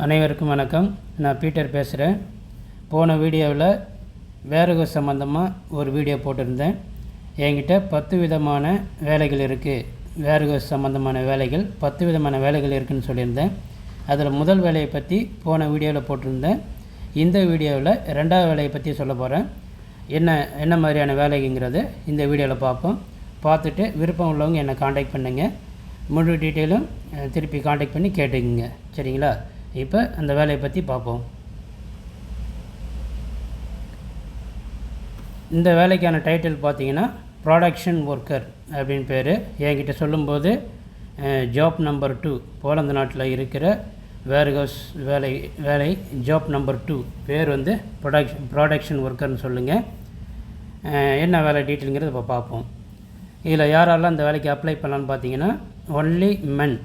அனைவருக்கும் வணக்கம். நான் பீட்டர் பேசுகிறேன். போன வீடியோவில் வேர்ஹவுஸ் சம்மந்தமாக ஒரு வீடியோ போட்டிருந்தேன். என்கிட்ட 10 விதமான வேலைகள் இருக்குது, வேர்ஹவுஸ் சம்மந்தமான வேலைகள் 10 விதமான வேலைகள் இருக்குதுன்னு சொல்லியிருந்தேன். அதில் முதல் வேலையை பற்றி போன வீடியோவில் போட்டிருந்தேன். இந்த வீடியோவில் ரெண்டாவது வேலையை பற்றி சொல்ல போகிறேன். என்ன மாதிரியான வேலைங்கிறது இந்த வீடியோவில் பார்ப்போம். பார்த்துட்டு விருப்பம் உள்ளவங்க என்னை காண்டாக்ட் பண்ணுங்கள். முழு டீட்டெயிலும் திருப்பி காண்டாக்ட் பண்ணி கேட்டுக்குங்க, சரிங்களா? இப்போ அந்த வேலையை பற்றி பார்ப்போம். இந்த வேலைக்கான டைட்டில் பார்த்தீங்கன்னா ப்ராடக்ஷன் ஒர்க்கர் அப்படின்னு பேர். என்கிட்ட சொல்லும்போது ஜாப் நம்பர் 2, போலந்து நாட்டில் இருக்கிற வேர்ஹவுஸ் வேலை ஜாப் நம்பர் 2 பேர் வந்து ப்ராடக்ஷன் ஒர்க்கர்னு சொல்லுங்கள். என்ன வேலை டீட்டெயிலுங்கிறது இப்போ பார்ப்போம். இதில் யாரெல்லாம் இந்த வேலைக்கு அப்ளை பண்ணலான்னு பார்த்தீங்கன்னா ஒன்லி மென்,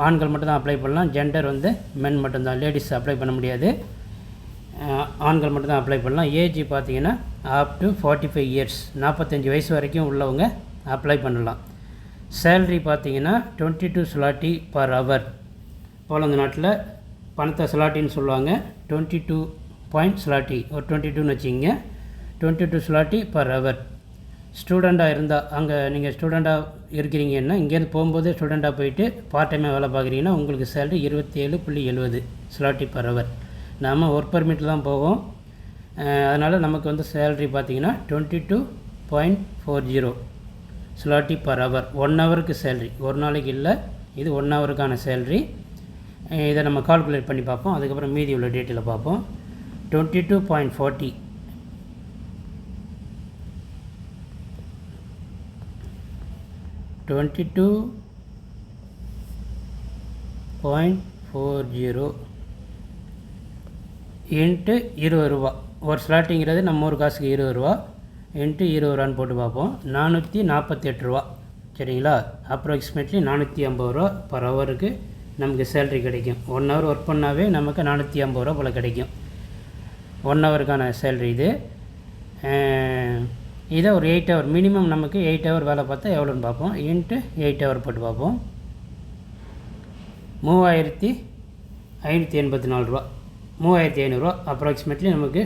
ஆண்கள் மட்டும்தான் அப்ளை பண்ணலாம். ஜெண்டர் வந்து மென் மட்டும்தான், லேடிஸ் அப்ளை பண்ண முடியாது. ஆண்கள் மட்டும்தான் அப்ளை பண்ணலாம். ஏஜ் பார்த்தீங்கன்னா அப் டு 45 இயர்ஸ், 45 வயசு வரைக்கும் உள்ளவங்க அப்ளை பண்ணலாம். சேல்ரி பார்த்தீங்கன்னா 22 ஸ்லாட்டி பர் ஹவர். போலந்து நாட்டில் பணத்தை ஸ்லாட்டின்னு சொல்லுவாங்க. 22 பாயிண்ட் ஸ்லாட்டி, ஒரு 22ன்னு வச்சுக்கிங்க. 22 ஸ்லாட்டி பர் ஹவர். ஸ்டூடெண்ட்டாக இருந்தால், அங்கே நீங்கள் ஸ்டூடெண்ட்டாக இருக்கிறீங்கன்னா, இங்கேருந்து போகும்போது ஸ்டூடெண்ட்டாக போயிட்டு பார்ட் டைமாக வேலை பார்க்குறீங்கன்னா உங்களுக்கு சேலரி 27.70 ஸ்லாட்டி பர் ஹவர். நாம் ஒர்க் பர்மிட்டில் தான் போவோம். அதனால் நமக்கு வந்து சேலரி பார்த்திங்கன்னா 22.40 ஸ்லாட்டி பர் ஹவர். 1 ஹவருக்கு சேல்ரி, ஒரு நாளைக்கு இல்லை, இது 1 ஹவருக்கான சேல்ரி. இதை நம்ம கால்குலேட் பண்ணி பார்ப்போம். அதுக்கப்புறம் மீதி உள்ள டேட்டில் பார்ப்போம். 22.40 22.40 இன்ட்டு 20 ரூபா. ஒரு ஸ்லாட்டிங்கிறது நம்ம ஒரு காசுக்கு 20 ரூபா இன்ட்டு 20 ரூபான்னு போட்டு பார்ப்போம். 448 ரூபா, சரிங்களா? அப்ராக்சிமேட்லி 450 ரூபா பர் ஹவருக்கு நமக்கு சேல்ரி கிடைக்கும். 1 ஹவர் ஒர்க் பண்ணாவே நமக்கு 450 ரூபா போல் கிடைக்கும். 1 ஹவருக்கான சேல்ரி இது. இதை ஒரு 8 ஹவர், மினிமம் நமக்கு 8 ஹவர் வேலை பார்த்தா எவ்வளோன்னு பார்ப்போம். இன்ட்டு 8 ஹவர் போட்டு பார்ப்போம். 3584 ரூபா, 3500 ரூபா அப்ராக்சிமேட்லி நமக்கு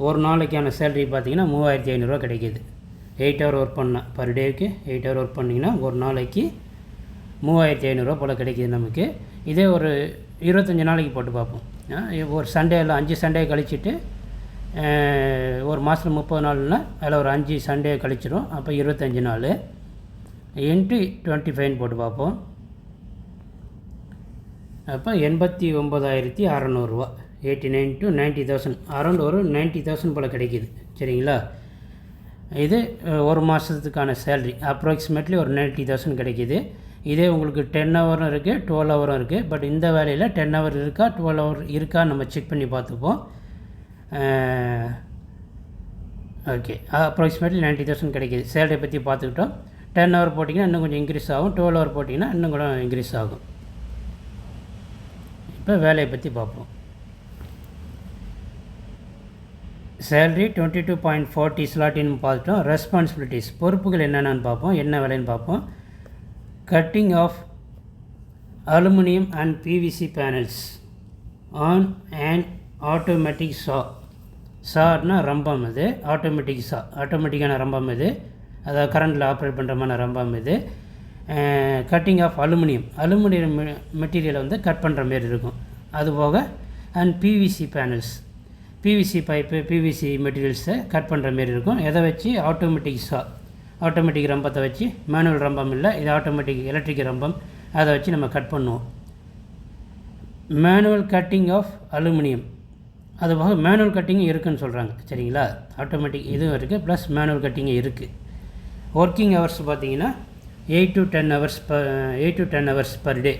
ஒரு நாளைக்கான சேல்ரி பார்த்திங்கன்னா 3500 ரூபா கிடைக்கிது. 8 ஹவர் ஒர்க் பண்ணால், பர் டேக்கு 8 ஹவர் ஒர்க் பண்ணிங்கன்னா ஒரு நாளைக்கு 3500 ரூபா போல் கிடைக்கிது நமக்கு. இதே ஒரு 25 நாளைக்கு போட்டு பார்ப்போம். ஒரு சண்டேயில் 5 சண்டே கழிச்சிட்டு ஒரு மாதத்தில் 30 நாள்னா அதில் ஒரு 5 சண்டே கழிச்சிடும். அப்போ 25 நாள் இன்ட்டு 25 போட்டு பார்ப்போம். அப்போ 89,600 ரூபா, 89 to 90,000, அரௌண்ட் ஒரு 90,000 போல் கிடைக்கிது, சரிங்களா? இது ஒரு மாதத்துக்கான சேல்ரி அப்ராக்சிமேட்லி ஒரு 90,000 கிடைக்கிது. இதே உங்களுக்கு 10 ஹவரும் இருக்குது, 12 ஹவரும் இருக்குது. பட் இந்த வேலையில் 10 ஹவர் இருக்கா 12 ஹவர் இருக்கா நம்ம செக் பண்ணி பார்த்துப்போம். ஓகே, அப்ராக்சிமேட்லி 90,000 கிடைக்கிது. சேலரி பற்றி பார்த்துக்கிட்டோம். 10 ஹவர் போட்டிங்கன்னா இன்னும் கொஞ்சம் இன்க்ரீஸ் ஆகும். 12 ஹவர் போட்டிங்கன்னா இன்னும் கொஞ்சம் இன்க்ரீஸ் ஆகும். இப்போ வேலையை பற்றி பார்ப்போம். சேலரி 22.40 ஸ்லாட்டின்னு பார்த்துட்டோம். ரெஸ்பான்சிபிலிட்டிஸ், பொறுப்புகள் என்னென்னு பார்ப்போம். என்ன வேலைன்னு பார்ப்போம். Cutting of aluminium and PVC panels on and automatic சார்னா ரம்பம் இது. ஆட்டோமேட்டிக் ஆட்டோமேட்டிக்கான ரம்பம் இது, அதாவது கரண்டில் ஆப்ரேட் பண்ணுற மாதிரி ரம்பம் இது. கட்டிங் ஆஃப் அலுமினியம் மெட்டீரியலை வந்து கட் பண்ணுற மாரி இருக்கும். அதுபோக and PVC panels, PVC pipe, PVC மெட்டீரியல்ஸை கட் பண்ணுற மாரி இருக்கும். எதை வச்சு? ஆட்டோமேட்டிக் ரம்பத்தை வச்சு. மேனுவல் ரம்பம் இல்லை, இது ஆட்டோமேட்டிக் எலக்ட்ரிக் ரம்பம். அதை வச்சு நம்ம கட் பண்ணுவோம். மேனுவல் கட்டிங் ஆஃப் அலுமினியம், அதுபோக மேனுவல் கட்டிங்கும் இருக்குதுன்னு சொல்கிறாங்க, சரிங்களா? ஆட்டோமேட்டிக் இதுவும் இருக்குது, ப்ளஸ் மேனுவல் கட்டிங்கும் இருக்குது. ஒர்க்கிங் ஹவர்ஸ் பார்த்திங்கன்னா 8 to 10 ஹவர்ஸ் பர் டே.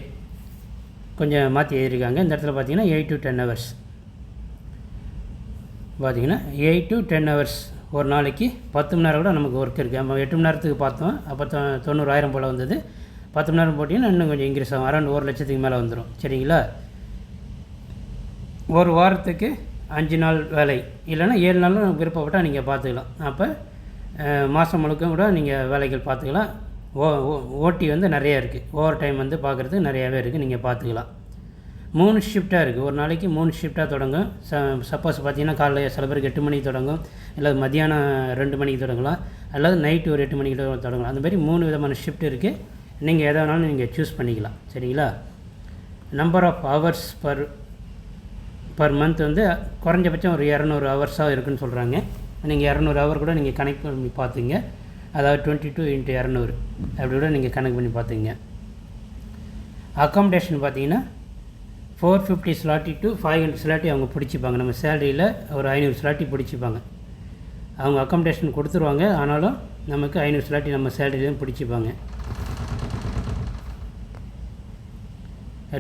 கொஞ்சம் மாற்றி எழுதியிருக்காங்க இந்த இடத்துல பார்த்திங்கன்னா 8 to 10 ஹவர்ஸ். பார்த்திங்கன்னா 8 to 10 ஹவர்ஸ் ஒரு நாளைக்கு 10 மணி நேரம் கூட நமக்கு ஒர்க் இருக்குது. நம்ம 8 மணி நேரத்துக்கு பார்த்தோம், அப்போ 90,000 போல் வந்தது. 10 மணி நேரம் போட்டிங்கன்னா இன்னும் கொஞ்சம் இன்க்ரீஸ் ஆகும், அரௌண்ட் 1,00,000 மேலே வந்துடும், சரிங்களா? ஒரு வாரத்துக்கு 5 நாள் வேலை, இல்லைன்னா 7 நாளும் விருப்பப்பட்டால் நீங்கள் பார்த்துக்கலாம். அப்போ மாதம் முழுக்க கூட நீங்கள் வேலைகள் பார்த்துக்கலாம். ஓடி வந்து நிறையா இருக்குது. ஓவர் டைம் வந்து பார்க்குறதுக்கு நிறையாவே இருக்குது, நீங்கள் பார்த்துக்கலாம். 3 ஷிஃப்ட்டாக இருக்குது. ஒரு நாளைக்கு 3 ஷிஃப்ட்டாக தொடங்கும். சப்போஸ் பார்த்தீங்கன்னா காலைல சில பேருக்கு 8 மணிக்கு தொடங்கும், இல்லை மத்தியானம் 2 மணிக்கு தொடங்கலாம், அல்லது நைட்டு ஒரு 8 மணிக்கு தொடங்கலாம். அந்த மாதிரி 3 விதமான ஷிஃப்ட் இருக்குது. நீங்கள் எதை வேணாலும் நீங்கள் சூஸ் பண்ணிக்கலாம். சரிங்களா? Number of hours per month வந்து குறைஞ்சபட்சம் ஒரு 200 ஹவர்ஸாக இருக்குதுன்னு சொல்கிறாங்க. நீங்கள் 200 ஹவர் கூட நீங்கள் கணக்கு பண்ணி பார்த்துங்க. அதாவது 22 × 200 அப்படி கூட நீங்கள் கணக்கு பண்ணி பார்த்துங்க. அக்காமடேஷன் பார்த்தீங்கன்னா 450 ஸ்லாட்டி டு 500 ஸ்லாட்டி அவங்க பிடிச்சிப்பாங்க. நம்ம சேலரியில் ஒரு 500 ஸ்லாட்டி பிடிச்சிப்பாங்க. அவங்க அக்காமடேஷன் கொடுத்துருவாங்க, ஆனாலும் நமக்கு 500 ஸ்லாட்டி நம்ம சேலரியிலையும் பிடிச்சிப்பாங்க.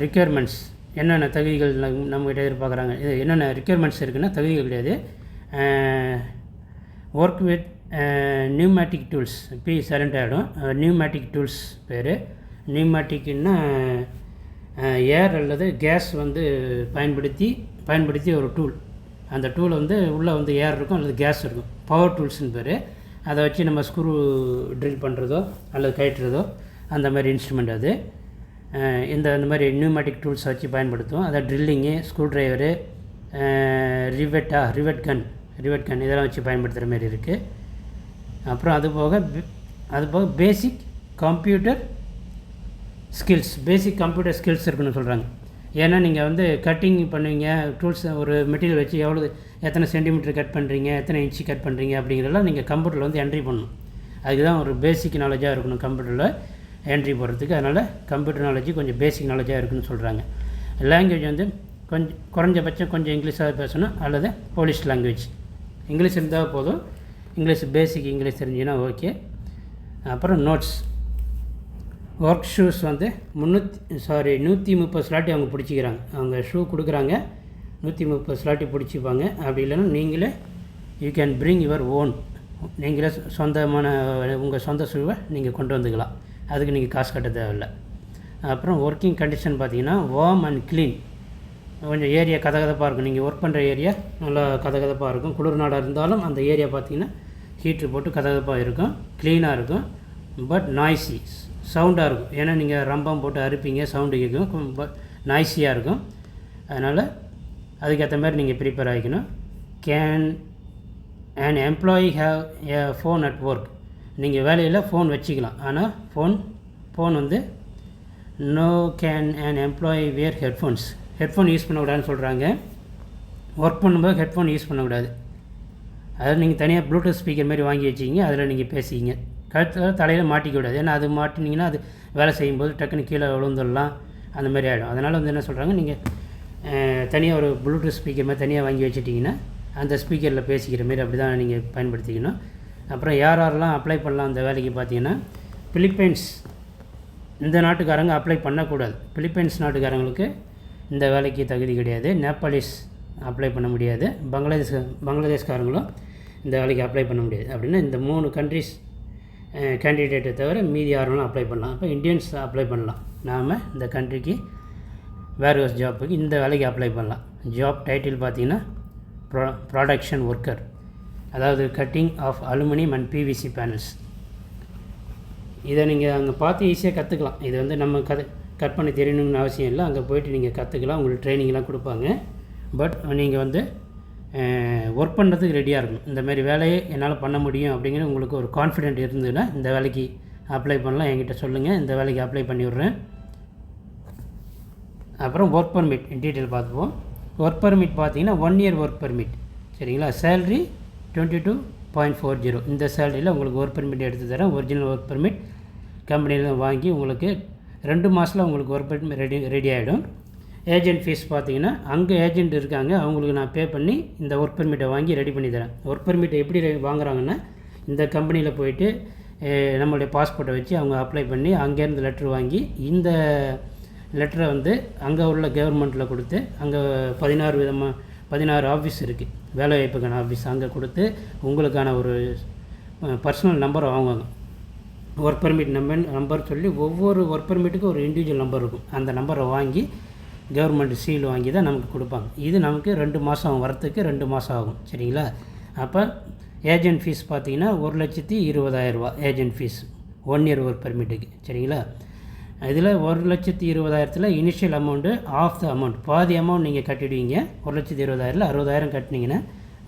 ரிக்யர்மெண்ட்ஸ் என்னென்ன தகுதிகள் நம்மகிட்ட எதிர்பார்க்குறாங்க, இது என்னென்ன ரிக்யர்மெண்ட்ஸ் இருக்குன்னா தகுதிகள் கிடையாது. Work with pneumatic tools, be silent ஆகிடும். நியூமேட்டிக் டூல்ஸ் பேர். நியூமேட்டிக்னா ஏர் அல்லது கேஸ் வந்து பயன்படுத்தி ஒரு டூல். அந்த டூல் வந்து உள்ளே வந்து ஏர் இருக்கும் அல்லது கேஸ் இருக்கும். பவர் டூல்ஸ்னு பேர். அதை வச்சு நம்ம ஸ்க்ரூ ட்ரில் பண்ணுறதோ அல்லது கழட்டுறதோ அந்த மாதிரி இன்ஸ்ட்ருமெண்ட் அது. இந்த மாதிரி நியூமேட்டிக் டூல்ஸை வச்சு பயன்படுத்துவோம். அதை ட்ரில்லிங்கு, ஸ்க்ரூ ட்ரைவரு, ரிவெட் கன் இதெல்லாம் வச்சு பயன்படுத்துகிற மாதிரி இருக்குது. அப்புறம் அது போக பேசிக் கம்ப்யூட்டர் ஸ்கில்ஸ் இருக்குன்னு சொல்கிறாங்க. ஏன்னா நீங்கள் வந்து கட்டிங் பண்ணுவீங்க, டூல்ஸ் ஒரு மெட்டீரியல் வச்சு எத்தனை சென்டிமீட்டர் கட் பண்ணுறீங்க, எத்தனை இன்ச்சு கட் பண்ணுறீங்க அப்படிங்கிறதெல்லாம் நீங்கள் கம்ப்யூட்டரில் வந்து என்ட்ரி பண்ணணும். அதுக்கு தான் ஒரு பேசிக் நாலேஜாக இருக்கணும் கம்ப்யூட்டரில் என்ட்ரி போடுறதுக்கு. அதனால் கம்ப்யூட்டர் நாலேஜ் கொஞ்சம் பேசிக் நாலேஜாக இருக்குதுன்னு சொல்கிறாங்க. லாங்குவேஜ் வந்து குறைஞ்சபட்சம் கொஞ்சம் இங்கிலீஷாக பேசணும் அல்லது போலிஷ் லாங்குவேஜ். இங்கிலீஷ் இருந்தால் போதும். பேசிக் இங்கிலீஷ் தெரிஞ்சுன்னா ஓகே. அப்புறம் நோட்ஸ். ஒர்க் ஷூஸ் வந்து 130 ஸ்லாட்டி அவங்க பிடிச்சிக்கிறாங்க. அவங்க ஷூ கொடுக்குறாங்க, 130 ஸ்லாட்டி பிடிச்சிப்பாங்க. அப்படி இல்லைன்னா நீங்களே you can bring your own, நீங்களே சொந்தமான உங்கள் சொந்த ஷூவை நீங்கள் கொண்டு வந்துக்கலாம். அதுக்கு நீங்கள் காசு கட்ட தேவையில்லை. அப்புறம் ஒர்க்கிங் கண்டிஷன் பார்த்தீங்கன்னா வார்ம் அண்ட் க்ளீன். கொஞ்சம் ஏரியா கதகதப்பாக இருக்கும். நீங்கள் ஒர்க் பண்ணுற ஏரியா நல்லா கதகதப்பாக இருக்கும். குளிர் நாடாக இருந்தாலும் அந்த ஏரியா பார்த்தீங்கன்னா ஹீட்ரு போட்டு கதகதப்பாக இருக்கும், க்ளீனாக இருக்கும். பட் நாய்ஸி, சவுண்டாக இருக்கும். ஏன்னா நீங்கள் ரம்பம் போட்டு அறுப்பீங்க, சவுண்டு கேட்கும், நாய்ஸியாக இருக்கும். அதனால் அதுக்கேற்ற மாதிரி நீங்கள் ப்ரிப்பேர் ஆகிக்கணும். Can an employee have a phone at work. நீங்கள் வேலையில் ஃபோன் வச்சுக்கலாம், ஆனால் ஃபோன் வந்து no can an employee wear headphone use பண்ணக்கூடாதுன்னு சொல்கிறாங்க. ஒர்க் பண்ணும்போது ஹெட்ஃபோன் யூஸ் பண்ணக்கூடாது. அதாவது நீங்கள் தனியாக ப்ளூடூத் ஸ்பீக்கர் மாதிரி வாங்கி வச்சிக்கிங்க, அதில் நீங்கள் பேசிக்கிங்க. கழுத்தில் தலையில் மாட்டிக்கூடாது. ஏன்னா அது மாட்டினீங்கன்னா அது வேலை செய்யும்போது டக்குன்னு கீழே விழுந்துடலாம், அந்த மாதிரி ஆகிடும். அதனால் வந்து என்ன சொல்கிறாங்க, நீங்கள் தனியாக ஒரு ப்ளூடூத் ஸ்பீக்கர் மாதிரி தனியாக வாங்கி வச்சுட்டிங்கன்னா அந்த ஸ்பீக்கரில் பேசிக்கிற மாரி அப்படி தான் நீங்கள் பயன்படுத்திக்கணும். அப்புறம் யாரெல்லாம் அப்ளை பண்ணலாம் அந்த வேலைக்கு பார்த்தீங்கன்னா, பிலிப்பைன்ஸ் இந்த நாட்டுக்காரங்க அப்ளை பண்ணக்கூடாது. பிலிப்பைன்ஸ் நாட்டுக்காரங்களுக்கு இந்த வேலைக்கு தகுதி கிடையாது. நேபாளிஸ் அப்ளை பண்ண முடியாது. பங்களாதேஷ்காரங்களும் இந்த வேலைக்கு அப்ளை பண்ண முடியாது. அப்படின்னா இந்த 3 கண்ட்ரிஸ் கேண்டிடேட்டை தவிர மீதி யாரும் அப்ளை பண்ணலாம். அப்போ இந்தியன்ஸ் அப்ளை பண்ணலாம். நாம் இந்த கண்ட்ரிக்கு வேர்ஹவுஸ் ஜாப்புக்கு இந்த வேலைக்கு அப்ளை பண்ணலாம். ஜாப் டைட்டில் பார்த்திங்கன்னா ப்ரொடக்ஷன் ஒர்க்கர், அதாவது cutting of aluminium and PVC panels. இதை நீங்கள் அங்கே பார்த்து ஈஸியாக கற்றுக்கலாம். இது வந்து நம்ம கட் பண்ணி தெரியணும்னு அவசியம் இல்லை. அங்கே போய்ட்டு நீங்கள் கற்றுக்கலாம். உங்களுக்கு ட்ரைனிங்லாம் கொடுப்பாங்க. பட் நீங்கள் வந்து ஒர்க் பண்ணுறதுக்கு ரெடியாக இருக்கணும். இந்த மாதிரி வேலையை என்னால் பண்ண முடியும் அப்படிங்கிற உங்களுக்கு ஒரு கான்ஃபிடென்ட் இருந்ததுன்னா இந்த வேலைக்கு அப்ளை பண்ணலாம். என்கிட்ட சொல்லுங்கள், இந்த வேலைக்கு அப்ளை பண்ணிவிட்றேன். அப்புறம் ஒர்க் பர்மிட் டீட்டெயில் பார்த்துப்போம். ஒர்க் பர்மிட் பார்த்தீங்கன்னா 1 இயர் ஒர்க் பர்மிட். சரிங்களா? சேலரி 22.40. இந்த சேலரியில் உங்களுக்கு ஒர்க் பர்மிட் எடுத்து தரேன். ஒரிஜினல் ஒர்க் பர்மிட் கம்பெனியில் வாங்கி உங்களுக்கு 2 மாதத்தில் உங்களுக்கு ஒர்க் பர்மிட் ரெடி ஆகிடும். ஏஜென்ட் ஃபீஸ் பார்த்தீங்கன்னா அங்கே ஏஜென்ட் இருக்காங்க, அவங்களுக்கு நான் பே பண்ணி இந்த ஒர்க் பர்மிட்டை வாங்கி ரெடி பண்ணி தரேன். ஒர்க் பர்மிட்டை எப்படி வாங்குறாங்கன்னா, இந்த கம்பெனியில் போயிட்டு நம்மளுடைய பாஸ்போர்ட்டை வச்சு அவங்க அப்ளை பண்ணி அங்கேருந்து லெட்ரு வாங்கி இந்த லெட்டரை வந்து அங்கே உள்ள கவர்மெண்ட்டில் கொடுத்து, அங்கே 16 ஆஃபீஸ் இருக்குது, வேலைவாய்ப்புக்கான ஆஃபீஸ், அங்கே கொடுத்து உங்களுக்கான ஒரு பர்சனல் நம்பரை வாங்குவாங்க. ஒர்க் பர்மிட் நம்பர் சொல்லி ஒவ்வொரு ஒர்க் பர்மிட்டுக்கும் ஒரு இண்டிவிஜுவல் நம்பர் இருக்கும். அந்த நம்பரை வாங்கி கவர்மெண்ட் சீல் வாங்கி தான் நமக்கு கொடுப்பாங்க. இது நமக்கு 2 மாதம் வரத்துக்கு 2 மாதம் ஆகும். சரிங்களா? அப்போ ஏஜென்ட் ஃபீஸ் பார்த்தீங்கன்னா 1,20,000 ரூபா ஏஜென்ட் ஃபீஸ் 1 இயர் ஒர்க் பர்மிட்டுக்கு. சரிங்களா? இதில் 1,20,000 initial amount of the amount பாதி அமௌண்ட் நீங்கள் கட்டிடுவீங்க. 1,20,000 60,000 கட்டினீங்கன்னா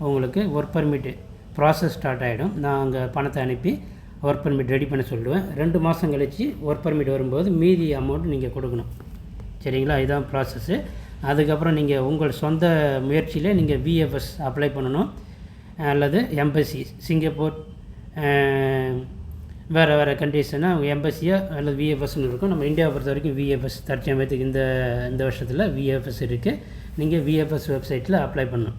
உங்களுக்கு ஒர்க் பர்மிட் ப்ராசஸ் ஸ்டார்ட் ஆகிடும். நான் அங்கே பணத்தை அனுப்பி ஒர்க் பர்மிட் ரெடி பண்ண சொல்லுவேன். 2 மாதம் கழித்து ஒர்க் பர்மிட் வரும்போது மீதி அமௌண்ட் நீங்கள் கொடுக்கணும். சரிங்களா? இதுதான் ப்ராசஸ்ஸு. அதுக்கப்புறம் நீங்கள் உங்கள் சொந்த முயற்சியில் நீங்கள் விஎஃப்எஸ் அப்ளை பண்ணணும், அல்லது எம்பசி சிங்கப்பூர் வேறு கண்ட்ரீஸ்னால் அவங்க எம்பசியோ அல்லது விஎஃப்எஸ்ன்னு இருக்கும். நம்ம இந்தியாவை பொறுத்த வரைக்கும் விஎஃப்எஸ் தற்சமயத்துக்கு இந்த வருஷத்தில் விஎஃப்எஸ் இருக்குது. நீங்கள் விஎஃப்எஸ் வெப்சைட்டில் அப்ளை பண்ணணும்.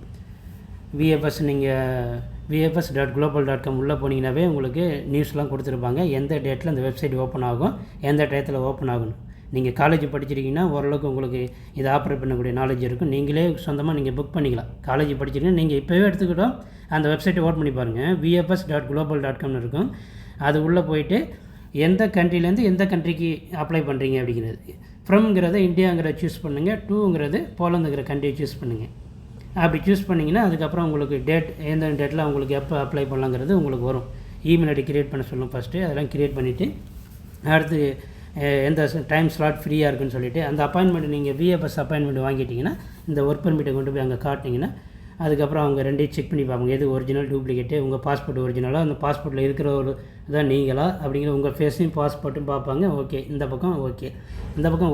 விஎஃப்எஸ் நீங்கள் vfs.global.com உள்ளே போனீங்கன்னாவே உங்களுக்கு நியூஸ்லாம் கொடுத்துருப்பாங்க. எந்த டேட்டில் அந்த வெப்சைட் ஓப்பன் ஆகும், எந்த டயத்தில் ஓப்பன் ஆகணும். நீங்கள் காலேஜ் படிச்சிருக்கீங்கன்னா ஓரளவுக்கு உங்களுக்கு இதை ஆப்ரேட் பண்ணக்கூடிய நாலேஜ் இருக்கும். நீங்களே சொந்தமாக நீங்கள் புக் பண்ணிக்கலாம். காலேஜ் படிச்சிருக்கீங்கன்னா நீங்கள் இப்போவே எடுத்துக்கிட்டோம் அந்த வெப்சைட்டை ஓப்பன் பண்ணி பாருங்கள். vfs.global.comனு இருக்கும். அது உள்ளே போயிட்டு எந்த கண்ட்ரிலேருந்து எந்த கண்ட்ரிக்கு அப்ளை பண்ணுறீங்க அப்படிங்கிறது. ஃப்ரம்ங்கிறத இந்தியாங்கிறத சூஸ் பண்ணுங்கள். டூங்கிறது போலந்துங்கிற கண்ட்ரியை சூஸ் பண்ணுங்கள். அப்படி சூஸ் பண்ணிங்கன்னா அதுக்கப்புறம் உங்களுக்கு எந்த டேட்டில் உங்களுக்கு எப்போ அப்ளை பண்ணலாங்கிறது உங்களுக்கு வரும். இமெயில் ஐடி க்ரியேட் பண்ண சொல்லணும் ஃபஸ்ட்டு. அதெல்லாம் க்ரியேட் பண்ணிவிட்டு அடுத்து எந்த டைம் ஸ்லாட் ஃப்ரீயாக இருக்குன்னு சொல்லிவிட்டு அந்த அப்பாயின்மெண்ட் நீங்கள் விஎஃப்எஸ் அப்பாயின்மெண்ட் வாங்கிட்டிங்கன்னா இந்த ஒர்க் பர்மிட்டை கொண்டு போய் அங்கே காட்டினீங்கன்னா அதுக்கப்புறம் அவங்க ரெண்டையும் செக் பண்ணி பார்ப்பாங்க. எது ஒரிஜினல் டூப்ளிகேட்டு, உங்கள் பாஸ்போர்ட் ஒரிஜினலாக, அந்த பாஸ்போர்ட்டில் இருக்கிற ஒரு இதான் நீங்களா அப்படிங்கிற உங்கள் ஃபேஸையும் பாஸ்போர்ட்டும் பார்ப்பாங்க. ஓகே, இந்த பக்கம் ஓகே, இந்த பக்கம்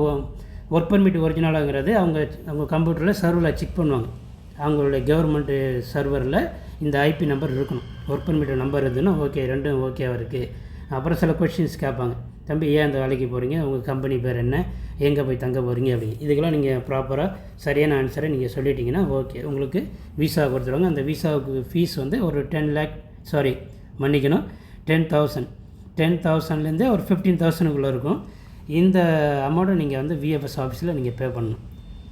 ஒர்க் பர்மிட் ஒரிஜினலாங்கிறது அவங்க கம்ப்யூட்டரில் சர்வரில் செக் பண்ணுவாங்க. அவங்களுடைய கவர்மெண்ட்டு சர்வரில் இந்த ஐபி நம்பர் இருக்கணும். ஒர்க் பர்மிட் நம்பர் இருந்ததுன்னா ஓகே, ரெண்டும் ஓகேவாக இருக்குது. அப்புறம் சில கொஸ்டின்ஸ் கேட்பாங்க. தம்பி, ஏன் அந்த வேலைக்கு போகிறீங்க, உங்கள் கம்பெனி பேர் என்ன, எங்கே போய் தங்க போகிறீங்க அப்படின்னு. இதுக்கெல்லாம் நீங்கள் ப்ராப்பராக சரியான ஆன்சரை நீங்கள் சொல்லிட்டீங்கன்னா ஓகே, உங்களுக்கு விசா கொடுத்துருவாங்க. அந்த விசாவுக்கு ஃபீஸ் வந்து ஒரு 10,000லேருந்து ஒரு 15,000க்குள்ளே இருக்கும். இந்த அமௌண்ட்டை நீங்கள் வந்து விஎஃப்எஸ் ஆஃபீஸில் நீங்கள் பே பண்ணணும்.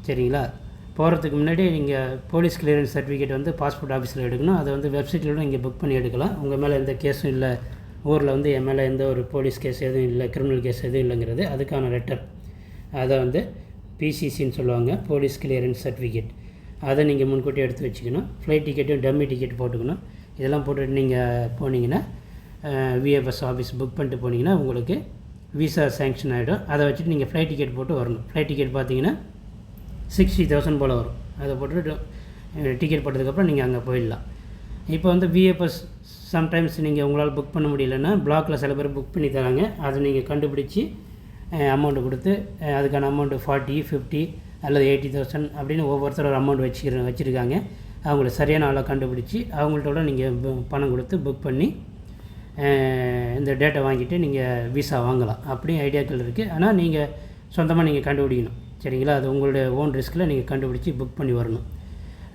சரிங்களா? போகிறதுக்கு முன்னாடி நீங்கள் போலீஸ் கிளியரன்ஸ் சர்டிஃபிகேட் வந்து பாஸ்போர்ட் ஆஃபீஸில் எடுக்கணும். அதை வந்து வெப்சைட்டில் நீங்கள் புக் பண்ணி எடுக்கலாம். உங்கள் மேலே எந்த கேஸும் இல்லை, ஊரில் வந்து என் மேலே எந்த ஒரு போலீஸ் கேஸ் எதுவும் இல்லை, கிரிமினல் கேஸ் எதுவும் இல்லைங்கிறது அதுக்கான லெட்டர். அதை வந்து பிசிசின்னு சொல்லுவாங்க, போலீஸ் கிளியரன்ஸ் சர்டிஃபிகேட். அதை நீங்கள் முன்கூட்டி எடுத்து வச்சுக்கணும். ஃப்ளைட் டிக்கெட்டும் டம்மி டிக்கெட் போட்டுக்கணும். இதெல்லாம் போட்டுட்டு நீங்கள் போனீங்கன்னா விஎஃப்எஸ் ஆஃபீஸ் புக் பண்ணிட்டு போனீங்கன்னா உங்களுக்கு விசா சேங்ஷன் ஆகிடும். அதை வச்சுட்டு நீங்கள் ஃப்ளைட் டிக்கெட் போட்டு வரணும். ஃப்ளைட் டிக்கெட் பார்த்தீங்கன்னா 60,000 போல் வரும். அதை போட்டுட்டு டிக்கெட் போட்டதுக்கப்புறம் நீங்கள் அங்கே போயிடலாம். இப்போ வந்து விஎஃப்எஸ் சம்டைம்ஸ் நீங்கள் உங்களால் புக் பண்ண முடியலன்னா பிளாக்கில் சில பேர் புக் பண்ணி தராங்க. அதை நீங்கள் கண்டுபிடிச்சி அமௌண்ட்டு கொடுத்து அதுக்கான அமௌண்ட்டு 40, 50 அல்லது 80,000 அப்படின்னு ஒவ்வொருத்தர் ஒரு அமௌண்ட் வச்சுருக்காங்க. அவங்கள சரியான ஆளாக கண்டுபிடிச்சி அவங்கள்ட்ட நீங்கள் பணம் கொடுத்து புக் பண்ணி இந்த டேட்டை வாங்கிட்டு நீங்கள் விசா வாங்கலாம். அப்படியும் ஐடியாக்கள் இருக்குது. ஆனால் நீங்கள் சொந்தமாக நீங்கள் கண்டுபிடிக்கணும். சரிங்களா? அது உங்களுடைய ஓன் ரிஸ்கில் நீங்கள் கண்டுபிடிச்சி புக் பண்ணி வரணும்.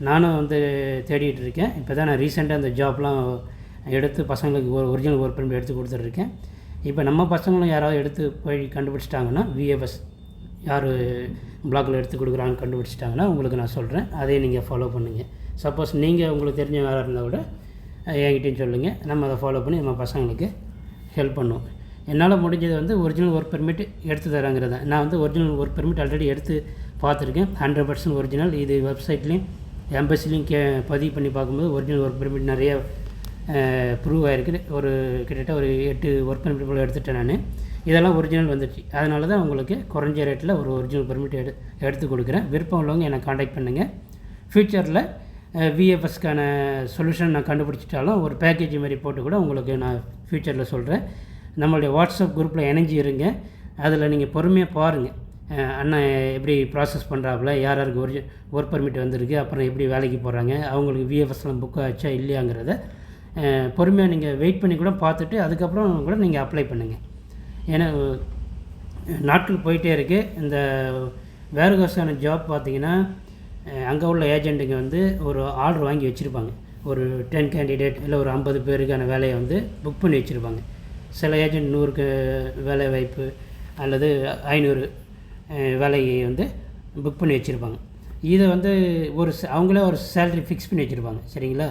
நானும் வந்து தேடிகிட்டு இருக்கேன். இப்போ தான் நான் ரீசெண்டாக அந்த ஜாப்லாம் எடுத்து பசங்களுக்கு ஒரிஜினல் ஒர்க் பர்மிட் எடுத்து கொடுத்துட்ருக்கேன். இப்போ நம்ம பசங்களும் யாராவது எடுத்து போய் கண்டுபிடிச்சிட்டாங்கன்னா விஎஃப்எஸ் யார் பிளாக்கில் எடுத்து கொடுக்குறாங்கன்னு கண்டுபிடிச்சிட்டாங்கன்னா உங்களுக்கு நான் சொல்கிறேன். அதையே நீங்கள் ஃபாலோ பண்ணுங்கள். சப்போஸ் நீங்கள் உங்களுக்கு தெரிஞ்ச வேலை இருந்தால் கூட என்கிட்டையும் சொல்லுங்கள். நம்ம அதை ஃபாலோ பண்ணி நம்ம பசங்களுக்கு ஹெல்ப் பண்ணுவோம். என்னால் முடிஞ்சது வந்து ஒரிஜினல் ஒர்க் பெர்மிட் எடுத்து தராங்கிறது தான். நான் வந்து ஒரிஜினல் ஒர்க் பெர்மிட் ஆல்ரெடி எடுத்து பார்த்துருக்கேன். 100% ஒரிஜினல். இது வெப்சைட்லேயும் எம்பசிலையும் பதிவு பண்ணி பார்க்கும்போது ஒரிஜினல் ஒர்க் பெர்மிட் நிறைய ப்ரூவ் ஆகிருக்கு. கிட்டத்தட்ட ஒரு 8 ஒர்க் பெர்மிட் போல் எடுத்துட்டேன் நான். இதெல்லாம் ஒரிஜினல் வந்துடுச்சு. அதனால தான் உங்களுக்கு குறைஞ்ச ரேட்டில் ஒரு ஒரிஜினல் பெர்மிட் எடுத்து கொடுக்குறேன். விருப்பம் உள்ளவங்க என்னை காண்டாக்ட் பண்ணுங்கள். ஃப்யூச்சரில் விஎஃப்எஸ்க்கான சொல்யூஷன் நான் கண்டுபிடிச்சிட்டாலும் ஒரு பேக்கேஜ் மாதிரி போட்டு கூட உங்களுக்கு நான் ஃப்யூச்சரில் சொல்கிறேன். நம்மளுடைய வாட்ஸ்அப் குரூப்பில் இணைஞ்சி இருங்க. அதில் நீங்கள் பொறுமையாக பாருங்கள். அண்ணன் எப்படி ப்ராசஸ் பண்ணுறாப்புல, யார் யாருக்கு ஒர்க் பர்மிட் வந்திருக்கு, அப்புறம் எப்படி வேலைக்கு போகிறாங்க, அவங்களுக்கு விஎஃப்எஸ்லாம் புக் ஆச்சா இல்லையாங்கிறத பொறுமையாக நீங்கள் வெயிட் பண்ணி கூட பார்த்துட்டு அதுக்கப்புறம் கூட நீங்கள் அப்ளை பண்ணுங்கள். ஏன்னா நாட்கள் போயிட்டே இருக்குது. இந்த வேர்ஹவுஸான ஜாப் பார்த்திங்கன்னா அங்கே உள்ள ஏஜெண்ட்டுங்க வந்து ஒரு ஆர்டர் வாங்கி வச்சுருப்பாங்க. ஒரு 10 கேண்டிடேட் இல்லை ஒரு 50 பேருக்கான வேலையை வந்து புக் பண்ணி வச்சுருப்பாங்க. சில ஏஜெண்ட் 100 வேலை வாய்ப்பு அல்லது 500 வேலையை வந்து புக் பண்ணி வச்சுருப்பாங்க. இதை வந்து அவங்களே ஒரு சேலரி ஃபிக்ஸ் பண்ணி வச்சுருப்பாங்க. சரிங்களா?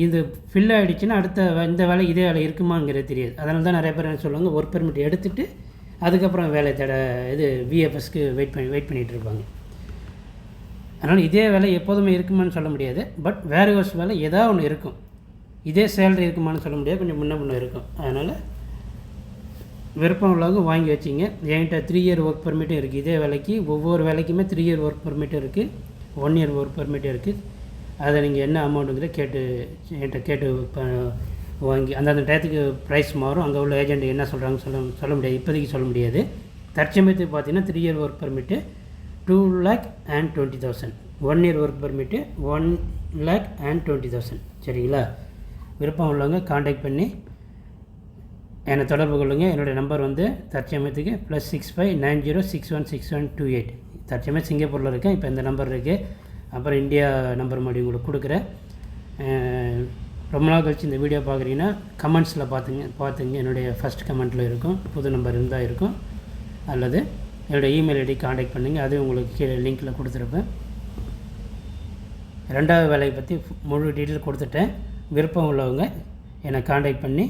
இது ஃபில் ஆகிடுச்சுன்னா அடுத்த இந்த வேலை இதே வேலை இருக்குமாங்கிறது தெரியாது. அதனால தான் நிறைய பேர் என்ன சொல்லுவாங்க, ஒர்க் பெர்மிட் எடுத்துகிட்டு அதுக்கப்புறம் வேலை விஎஃப்எஸ்க்கு வெயிட் பண்ணிகிட்டு இருப்பாங்க. அதனால் இதே வேலை எப்போதுமே இருக்குமான்னு சொல்ல முடியாது. பட் வேர்ஹவுஸ் வேலை ஏதாவது ஒன்று இருக்கும். இதே சேலரி இருக்குமான்னு சொல்ல முடியாது. கொஞ்சம் முன்ன இருக்கும். அதனால் விருப்பம் உள்ளவங்க வாங்கி வச்சிங்க. என்கிட்ட 3 இயர் ஒர்க் பெர்மிட்டும் இருக்குது. இதே வேலைக்கு ஒவ்வொரு வேலைக்குமே 3 இயர் ஒர்க் பெர்மிட்டும் இருக்குது, 1 இயர் ஒர்க் பெர்மிட்டும் இருக்குது. அதை நீங்கள் என்ன அமௌண்ட்டுங்கிற என்கிட்ட கேட்டு வாங்கி அந்தந்த டயத்துக்கு ப்ரைஸ் மாறும். அங்கே உள்ள ஏஜெண்ட் என்ன சொல்கிறாங்க சொல்ல முடியாது, இப்போதைக்கு சொல்ல முடியாது. தற்சமயத்துக்கு பார்த்தீங்கன்னா 3 year work permit 2,20,000, 1 year work permit 1,20,000. சரிங்களா? விருப்பம் உள்ளவங்க காண்டாக்ட் பண்ணி என்னை தொடர்பு கொள்ளுங்கள். என்னுடைய நம்பர் வந்து தற்சமயத்துக்கு +65 90616128. தற்சமயம் சிங்கப்பூரில் இருக்கேன். இப்போ இந்த நம்பர் இருக்குது. அப்புறம் இந்தியா நம்பர் மறுபடியும் உங்களுக்கு கொடுக்குறேன். ரொம்ப நாள் கழிச்சு இந்த வீடியோ பார்க்குறீங்கன்னா கமெண்ட்ஸில் பார்த்துங்க. என்னுடைய ஃபஸ்ட் கமெண்ட்டில் இருக்கும், புது நம்பர் இருந்தால் இருக்கும். அல்லது என்னுடைய இமெயில் ஐடி காண்டாக்ட் பண்ணுங்கள், அது உங்களுக்கு கீழே லிங்க்கில் கொடுத்துருப்பேன். 2வது வேலையை பற்றி முழு டீட்டெயில் கொடுத்துட்டேன். விருப்பம் உள்ளவங்க என்னை காண்டாக்ட் பண்ணி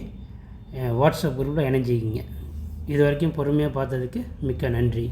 வாட்ஸ்அப் குரூப்பில் இணைஞ்சிக்கிங்க. இது வரைக்கும் பொறுமையாக பார்த்ததுக்கு மிக்க நன்றி.